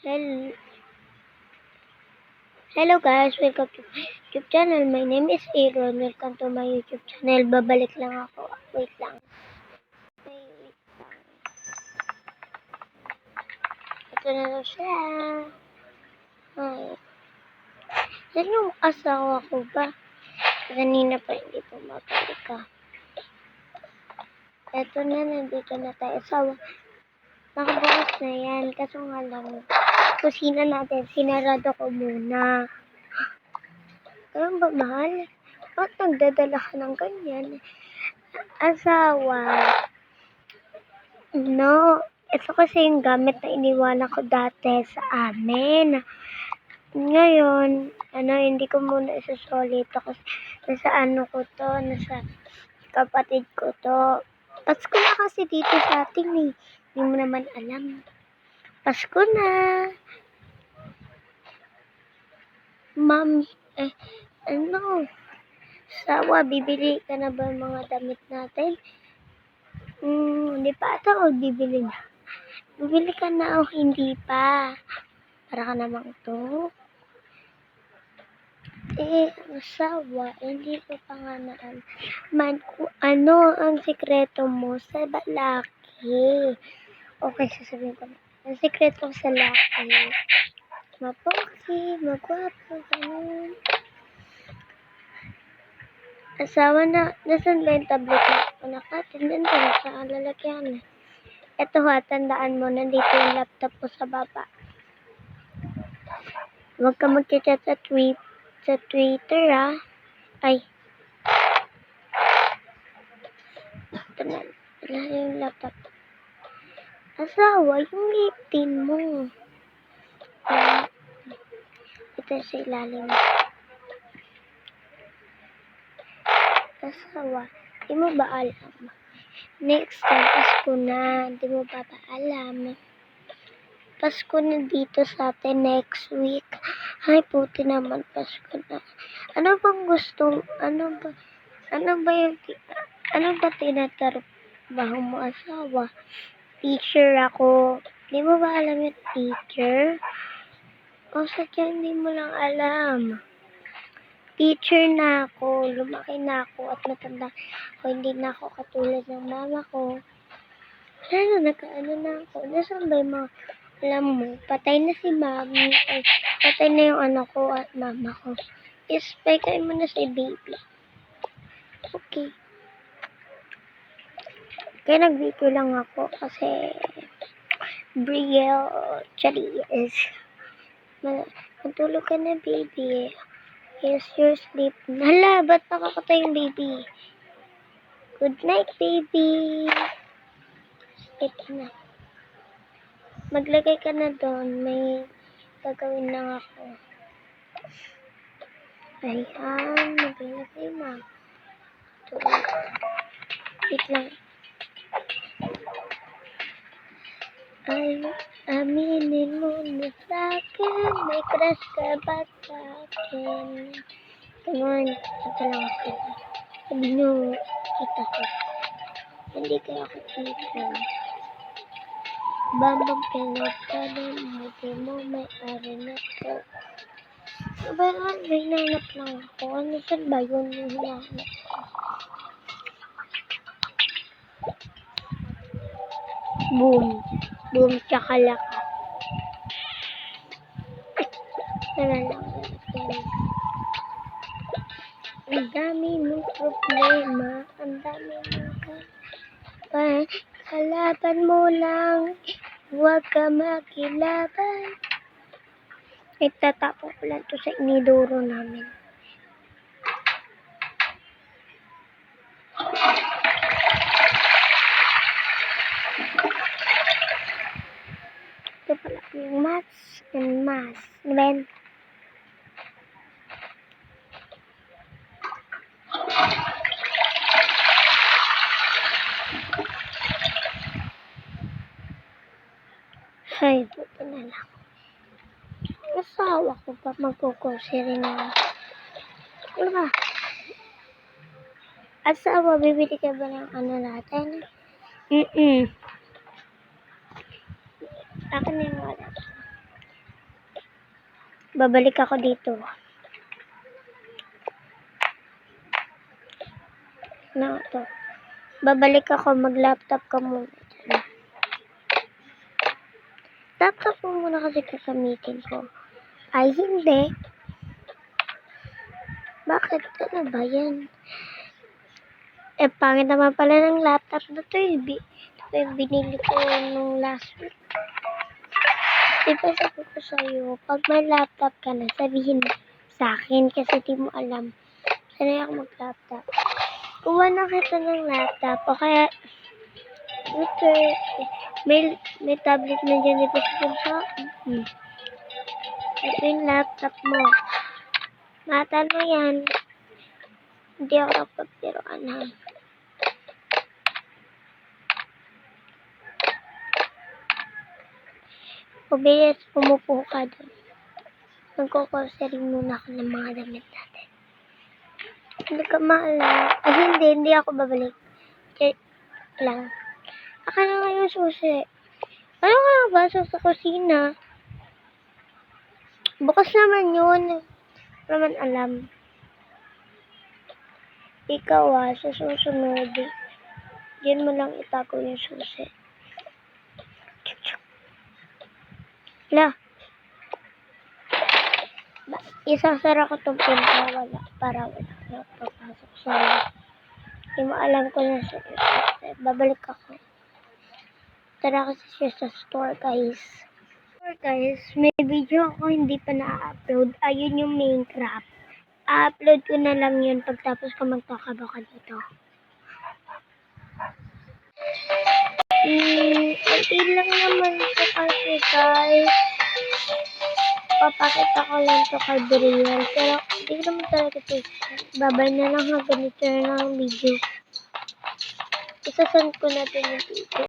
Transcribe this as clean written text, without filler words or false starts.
Hello, hello guys, welcome to my YouTube channel. My name is Aaron. Welcome to my YouTube channel. Babalik lang ako. Wait lang. Wait lang. Ito na lang siya. Ay. Yan yung asawa ko ba? Kanina pa hindi pumapalik ka. Ito na, nandito na tayo. Asawa. Nakabukas na yan. Kaso nga lang, kusina natin. Sinarado ko muna. Ganun ba, mahal? Ba't nagdadala ka ng ganyan? Asawa. No. Ito kasi yung gamit na iniwanan ko dati sa amin. Ngayon, hindi ko muna isasolid ito kasi nasa nasa kapatid ko to. Pasko na kasi dito sa atin eh. Hindi mo naman alam. Pasko na. Ma'am, sawa, bibili ka na ba mga damit natin? Hindi pa ata o bibili na. Bibili ka na o hindi pa? Para ka namang to. Sawa, hindi ko pa nga naaman kung ano ang sikreto mo sa lalaki. Okay, sasabihin ko na. Ang sikreto ko sa lalaki. Mapogi, magwapo, ganun. Asawa na, nasan ba yung tablet na anak natin? Nandun sa lalakyan. Ito ha, tandaan mo, nandito yung laptop ko sa baba. Huwag ka mag-chat sa Twitter ha. Ay. Ito na yung laptop. Asawa, yung ngipin mo. Ito sa ilalim. Asawa, di mo ba alam? Next time, Pasko na. Di mo pa alam. Pasko na dito sa atin next week. Ay, puti naman, Pasko na. Ano ba tinatrabaho mo, asawa? Teacher ako. Di mo ba alam yung teacher? O sadya hindi mo lang alam. Teacher na ako, lumaki na ako at matanda ako, hindi na ako katulad ng mama ko. Nagkaano na ako. Nasaan ba yung mga, alam mo, patay na si mami, patay na yung anak ko at mama ko. Ispay kayo mo na si baby. Okay. Kaya nag-video lang ako kasi Brielle Charis. Matulog ka na, baby. Yes, your sleep. Hala, ba't nakakatay yung baby? Good night, baby. Sleep na. Maglagay ka na doon. May gagawin lang ako. Ayan, maglagay na. Tulog. Wait lang. Ay, aminin mo na sa'kin. May crush ka ba sa'kin? Come on, ito lang ako. Sabi nyo, kita ko. Hindi kaya ako kita. Bambang pinagkaroon, hindi mo may ari na po. Sabi may nanap lang ako. Ano saan ba yun yung nanap ko? Boom. Boom, chakalaka. Tara lang. Ang dami mong problema. Ang dami mong kalaban mo lang. Huwag ka makilaban. Itatapon ko lang to sa inidoro namin. Ito pala yung mask and mask. Ben. Ay, buto na lang. Asawa ko pa magkukursiri na. Ano ba? Asawa, bibili ka ba ng natin? Akin na yung wala. Babalik ako dito. Na to. Babalik ako, mag-laptop ka muna. Laptop mo muna kasi kasamitin ko. Ay, hindi. Bakit? Ano ba yan? Pangit naman pala ng laptop na to eh. Ito yung binili ko nung last week. Diba sabi ko sa'yo, pag may laptop ka na, sabihin sa akin kasi di mo alam. Sanay ako mag-laptop. Kuha na kita ng laptop o kaya okay. May tablet na dyan dito sa ito yung laptop mo. Matan mo yan. Hindi ako nagpapiroan ha. Pabilis, pumupo ka doon. Magkukursery muna ako ng mga damit natin. Hindi ka maala. Hindi ako babalik. Check lang. Akala nga yung susi. Ano nga ba? Sa kusina. Bukas naman yun. Hindi naman alam. Ikaw sa susunod. Diyan mo lang itago yung susi. La. Isasara ko itong pinto para wala papasok sa hindi mo alam ko na sa babalik ako. Tara kasi siya sa store guys. May video ako hindi pa na-upload. Ayun yung Minecraft. I-upload ko na lang yun pagtapos ko magtakabo ka dito. Kunti lang naman ito kasi guys. Papakita ko lang ito kay Brian. Pero hindi ko naman talaga ito. Babay na lang hanggang ito ng video. Isasend ko na ito yung video.